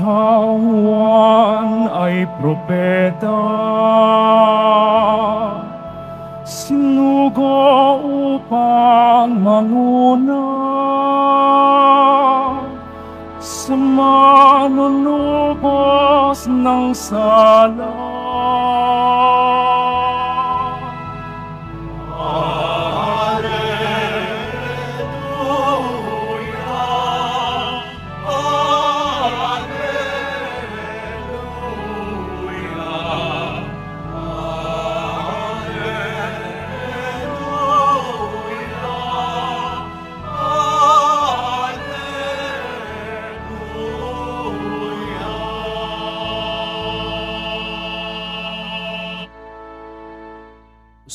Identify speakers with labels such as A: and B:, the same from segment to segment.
A: Juan ay propeta, sinugo upang manguna sa manunubos ng sala.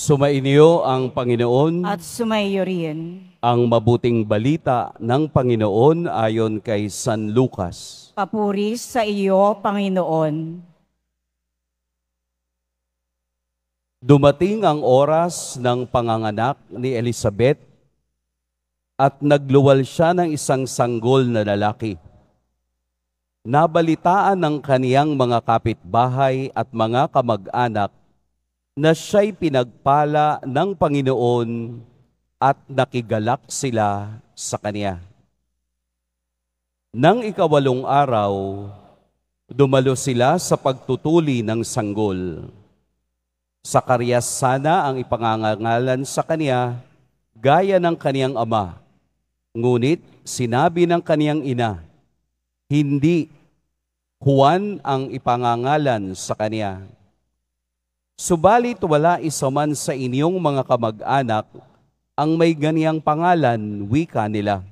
B: Sumainyo ang Panginoon
C: at sumaiyo rin.
B: Ang mabuting balita ng Panginoon ayon kay San Lucas.
C: Papuri sa iyo, Panginoon.
B: Dumating ang oras ng panganganak ni Elizabeth at nagluwal siya ng isang sanggol na lalaki. Nabalitaan ng kaniyang mga kapitbahay at mga kamag-anak na siya'y pinagpala ng Panginoon at nakigalak sila sa kaniya. Nang ikawalong araw, dumalo sila sa pagtutuli ng sanggol. Sakarias sana ang ipangangalan sa kaniya, gaya ng kaniyang ama. Ngunit sinabi ng kaniyang ina, hindi, Juan ang ipangangalan sa kaniya. Subalit wala isa man sa inyong mga kamag-anak ang may ganiyang pangalan, wika nila.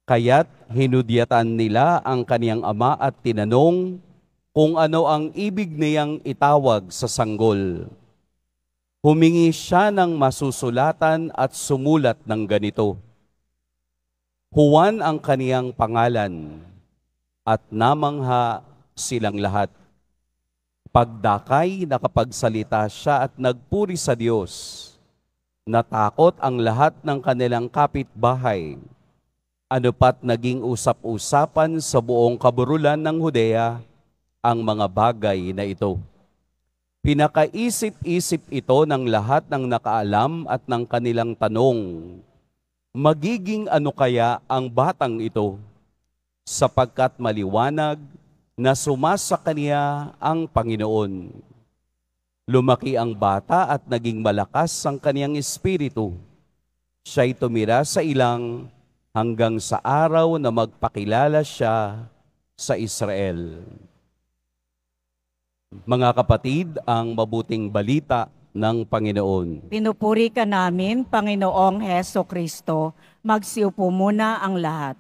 B: Kaya't hinudyatan nila ang kaniyang ama at tinanong kung ano ang ibig niyang itawag sa sanggol. Humingi siya ng masusulatan at sumulat ng ganito, Juan ang kaniyang pangalan, at namangha silang lahat. Pagdakay, nakapagsalita siya at nagpuri sa Diyos. Natakot ang lahat ng kanilang kapitbahay. Ano pat naging usap-usapan sa buong kaburulan ng Judea ang mga bagay na ito. Pinakaisip-isip ito ng lahat ng nakaalam at ng kanilang tanong, magiging ano kaya ang batang ito? Sapagkat maliwanag na sumasa kaniya ang Panginoon. Lumaki ang bata at naging malakas ang kaniyang espiritu. Siya'y tumira sa ilang hanggang sa araw na magpakilala siya sa Israel. Mga kapatid, ang mabuting balita ng Panginoon.
C: Pinupuri ka namin, Panginoong Heso Kristo. Magsiupo muna ang lahat.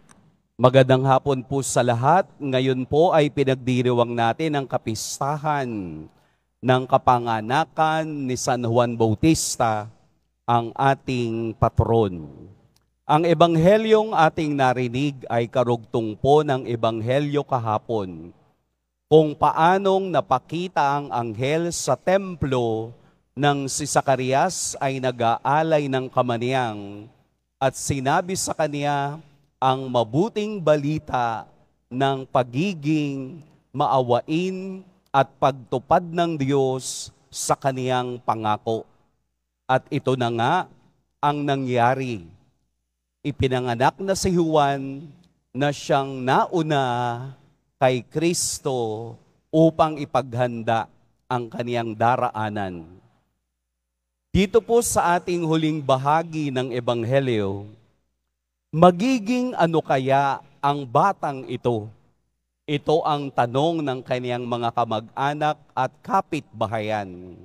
B: Magandang hapon po sa lahat. Ngayon po ay pinagdiriwang natin ang kapistahan ng kapanganakan ni San Juan Bautista, ang ating patron. Ang ebanghelyong ating narinig ay karugtong po ng ebanghelyo kahapon, kung paanong napakita ang anghel sa templo nang si Zacarias ay nag-aalay ng kamaniyang at sinabi sa kaniya ang mabuting balita ng pagiging maawain at pagtupad ng Diyos sa kaniyang pangako. At ito na nga ang nangyari. Ipinanganak na si Juan na siyang nauna kay Kristo upang ipaghanda ang kaniyang daraanan. Dito po sa ating huling bahagi ng ebanghelyo, magiging ano kaya ang batang ito? Ito ang tanong ng kaniyang mga kamag-anak at kapitbahayan.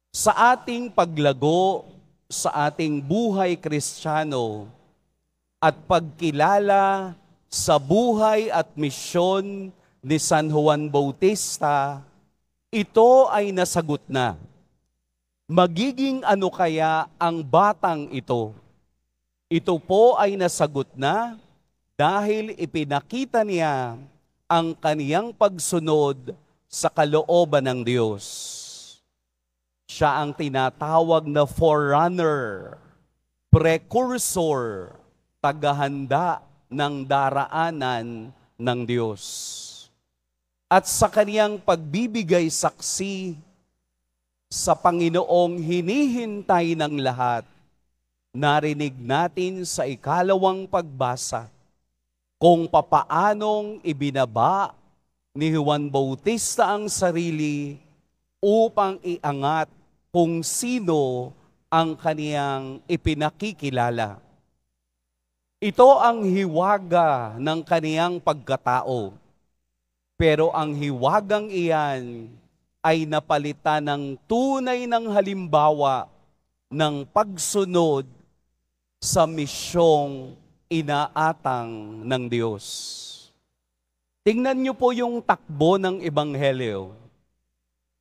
B: Sa ating paglago, sa ating buhay Kristiyano at pagkilala sa buhay at misyon ni San Juan Bautista, ito ay nasagot na. Magiging ano kaya ang batang ito? Ito po ay nasagot na dahil ipinakita niya ang kaniyang pagsunod sa kalooban ng Diyos. Siya ang tinatawag na forerunner, precursor, tagahanda ng daraanan ng Diyos. At sa kaniyang pagbibigay saksi sa Panginoong hinihintay ng lahat, narinig natin sa ikalawang pagbasa kung papaanong ibinaba ni Juan Bautista ang sarili upang iangat kung sino ang kaniyang ipinakikilala. Ito ang hiwaga ng kaniyang pagkatao. Pero ang hiwagang iyan ay napalitan ng tunay ng halimbawa ng pagsunod sa misyong inaatang ng Diyos. Tingnan niyo po yung takbo ng Ebanghelyo.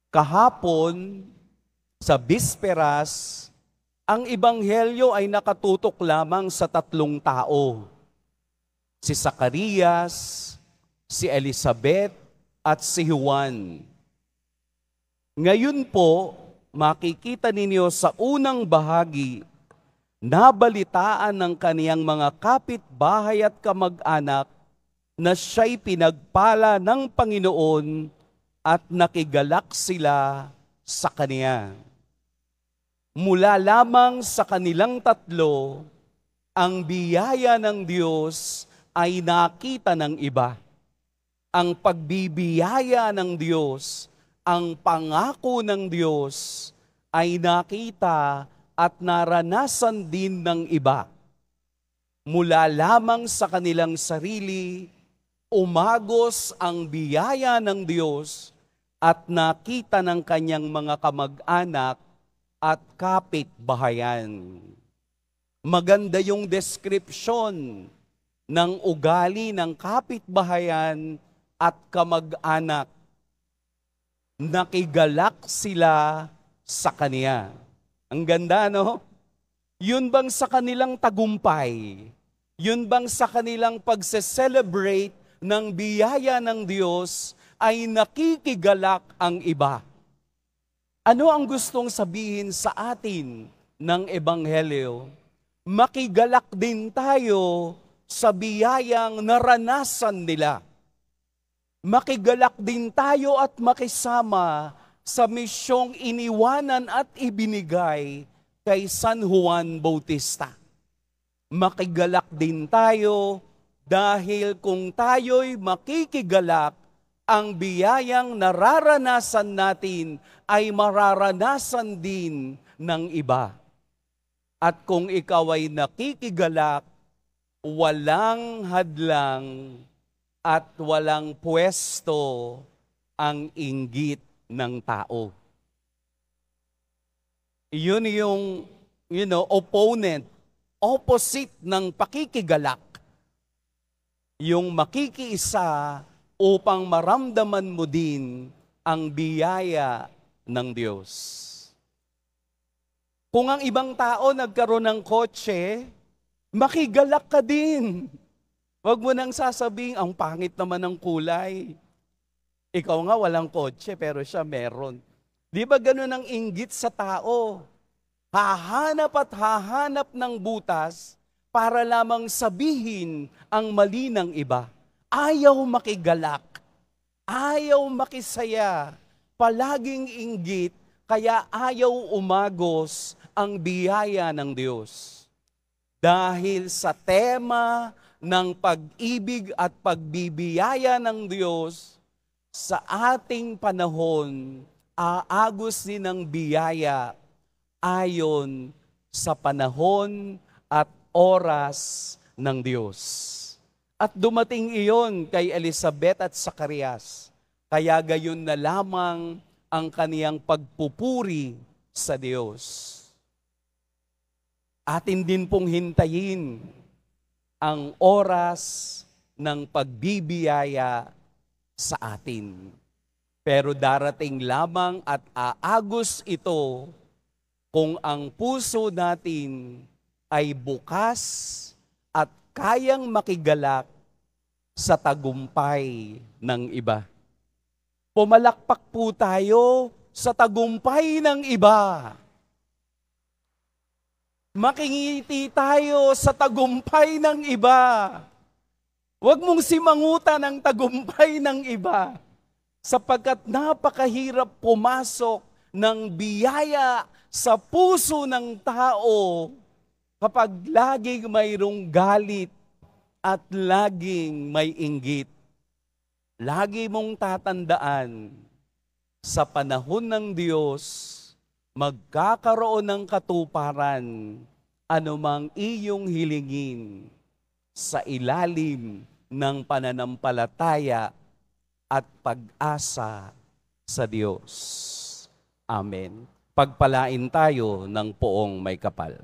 B: Kahapon, sa bisperas, ang Ebanghelyo ay nakatutok lamang sa 3 tao. Si Zacarias, si Elizabeth, at si Juan. Ngayon po, makikita ninyo sa unang bahagi, nabalitaan ng kaniyang mga kapitbahay at kamag-anak na siya'y pinagpala ng Panginoon at nakigalak sila sa kaniya. Mula lamang sa kanilang 3, ang biyaya ng Diyos ay nakita ng iba. Ang pagbibiyaya ng Diyos, ang pangako ng Diyos ay nakita at naranasan din ng iba. Mula lamang sa kanilang sarili, umagos ang biyaya ng Diyos at nakita ng kanyang mga kamag-anak at kapitbahayan. Maganda yung description ng ugali ng kapitbahayan at kamag-anak. Nakigalak sila sa kaniya. Ang ganda, no? Yun bang sa kanilang tagumpay? Yun bang sa kanilang pagse-celebrate ng biyaya ng Diyos ay nakikigalak ang iba? Ano ang gustong sabihin sa atin ng Ebanghelyo? Makigalak din tayo sa biyayang naranasan nila. Makigalak din tayo at makisama sa misyong iniwanan at ibinigay kay San Juan Bautista. Makigalak din tayo dahil kung tayo'y makikigalak, ang biyayang nararanasan natin ay mararanasan din ng iba. At kung ikaw ay nakikigalak, walang hadlang at walang pwesto ang inggit ng tao. Yun yung, opponent, opposite ng pakikigalak. Yung makikiisa upang maramdaman mo din ang biyaya ng Diyos. Kung ang ibang tao nagkaroon ng kotse, makigalak ka din. Huwag mo nang sasabing, ang pangit naman ng kulay. Ikaw nga walang kotse, pero siya meron. Di ba ganun ang inggit sa tao? Hahanap at hahanap ng butas para lamang sabihin ang mali ng iba. Ayaw makigalak, ayaw makisaya, palaging inggit, kaya ayaw umagos ang biyaya ng Diyos. Dahil sa tema ng pag-ibig at pagbibiyaya ng Diyos, sa ating panahon, aagos din ang biyaya ayon sa panahon at oras ng Diyos. At dumating iyon kay Elizabeth at Zacarias, kaya gayon na lamang ang kaniyang pagpupuri sa Diyos. Atin din pong hintayin ang oras ng pagbibiyaya sa atin. Pero darating lamang at aagos ito kung ang puso natin ay bukas at kayang makigalak sa tagumpay ng iba. Pumalakpak po tayo sa tagumpay ng iba. Makingiti tayo sa tagumpay ng iba. Huwag mong simangutan ang tagumpay ng iba, sapagkat napakahirap pumasok ng biyaya sa puso ng tao kapag laging mayroong galit at laging may inggit. Lagi mong tatandaan, sa panahon ng Diyos, magkakaroon ng katuparan anumang iyong hilingin sa ilalim ng pananampalataya at pag-asa sa Diyos. Amen. Pagpalain tayo ng poong may kapal.